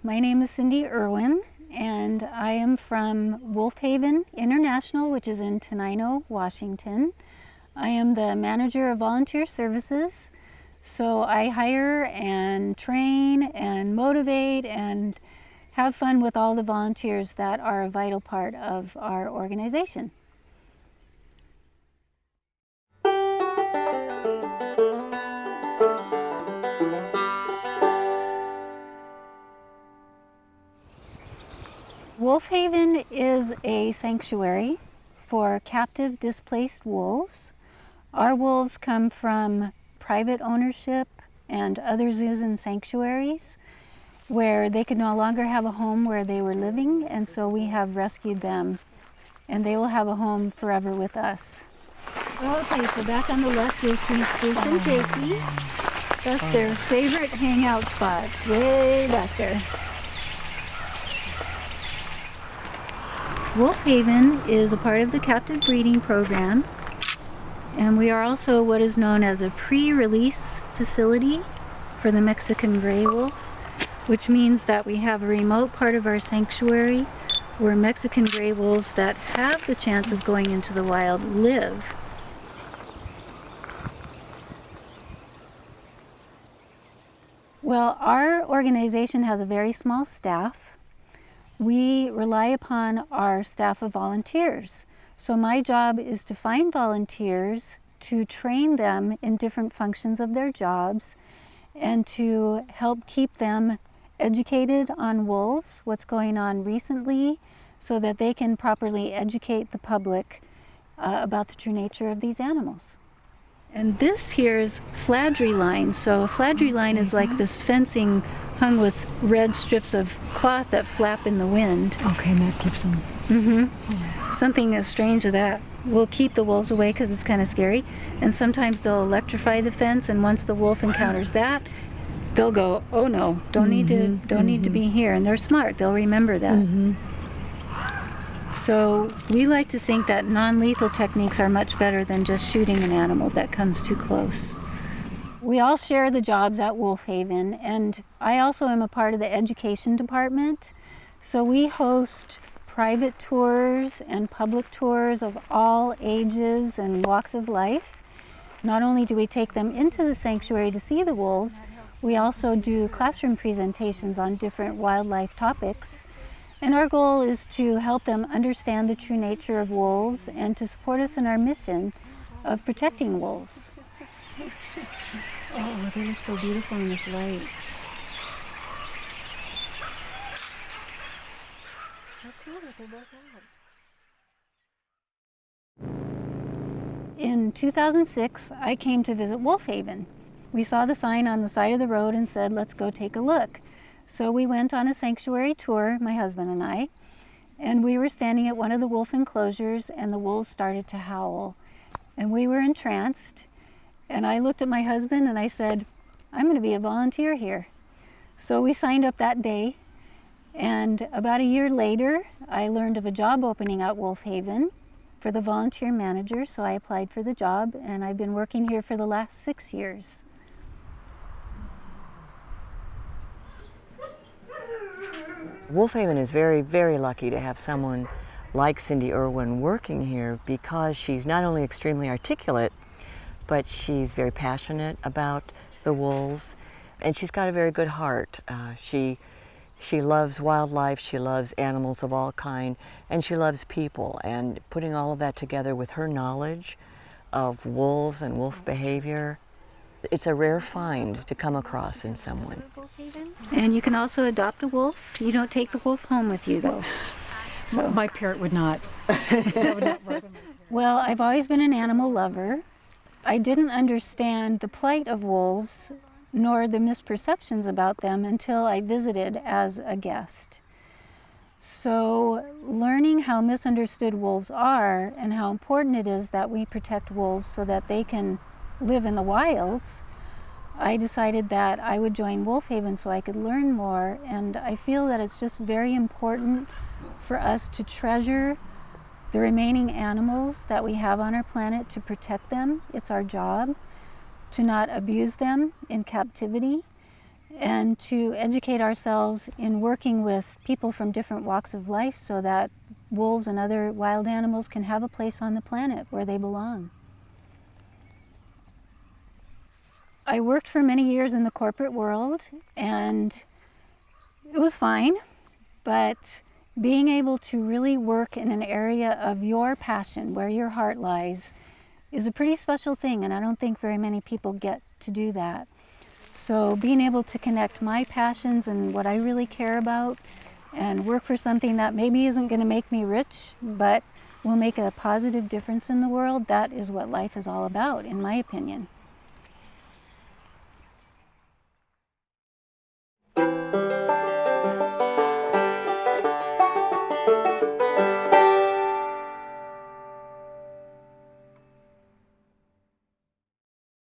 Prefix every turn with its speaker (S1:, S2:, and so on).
S1: My name is Cindy Irwin, and I am from Wolf Haven International, which is in Tenino, Washington. I am the manager of volunteer services, so I hire and train and motivate and have fun with all the volunteers that are a vital part of our organization. Wolf Haven is a sanctuary for captive displaced wolves. Our wolves come from private ownership and other zoos and sanctuaries where they could no longer have a home where they were living, and so we have rescued them, and they will have a home forever with us. Okay, so back on the left you'll see Spruce and Jakey. That's their favorite hangout spot, way back there. Wolf Haven is a part of the captive breeding program, and we are also what is known as a pre-release facility for the Mexican gray wolf, which means that we have a remote part of our sanctuary where Mexican gray wolves that have the chance of going into the wild live. Well, our organization has a very small staff. We rely upon our staff of volunteers. So my job is to find volunteers, to train them in different functions of their jobs, and to help keep them educated on wolves, what's going on recently, so that they can properly educate the public about the true nature of these animals. And this here is fladry line. So a fladry line is like this fencing hung with red strips of cloth that flap in the wind.
S2: Okay, and that keeps them.
S1: Mm-hmm. Something as strange as that will keep the wolves away because it's kind of scary. And sometimes they'll electrify the fence, and once the wolf encounters that, they'll go, "Oh no, don't need to be here." And they're smart; they'll remember that. So we like to think that non-lethal techniques are much better than just shooting an animal that comes too close. We all share the jobs at Wolf Haven, and I also am a part of the education department. So we host private tours and public tours of all ages and walks of life. Not only do we take them into the sanctuary to see the wolves, we also do classroom presentations on different wildlife topics. And our goal is to help them understand the true nature of wolves and to support us in our mission of protecting wolves. Oh, they look so beautiful in this light. How cool that they both out. In 2006, I came to visit Wolf Haven. We saw the sign on the side of the road and said, "Let's go take a look." So we went on a sanctuary tour, my husband and I, and we were standing at one of the wolf enclosures, and the wolves started to howl. And we were entranced, and I looked at my husband and I said, "I'm going to be a volunteer here." So we signed up that day, and about a year later, I learned of a job opening at Wolf Haven for the volunteer manager, so I applied for the job, and I've been working here for the last 6 years.
S3: Wolf Haven is very, very lucky to have someone like Cindy Irwin working here because she's not only extremely articulate, but she's very passionate about the wolves, and she's got a very good heart. She loves wildlife, she loves animals of all kind, and she loves people. And putting all of that together with her knowledge of wolves and wolf behavior, it's a rare find to come across in someone.
S1: And you can also adopt a wolf. You don't take the wolf home with you, though.
S2: So my parrot would not. That would not work.
S1: Well, I've always been an animal lover. I didn't understand the plight of wolves, nor the misperceptions about them until I visited as a guest. So learning how misunderstood wolves are and how important it is that we protect wolves so that they can live in the wilds, I decided that I would join Wolf Haven so I could learn more, and I feel that it's just very important for us to treasure the remaining animals that we have on our planet, to protect them. It's our job to not abuse them in captivity, and to educate ourselves in working with people from different walks of life so that wolves and other wild animals can have a place on the planet where they belong. I worked for many years in the corporate world, and it was fine, but being able to really work in an area of your passion, where your heart lies, is a pretty special thing, and I don't think very many people get to do that. So being able to connect my passions and what I really care about and work for something that maybe isn't going to make me rich, but will make a positive difference in the world, that is what life is all about, in my opinion.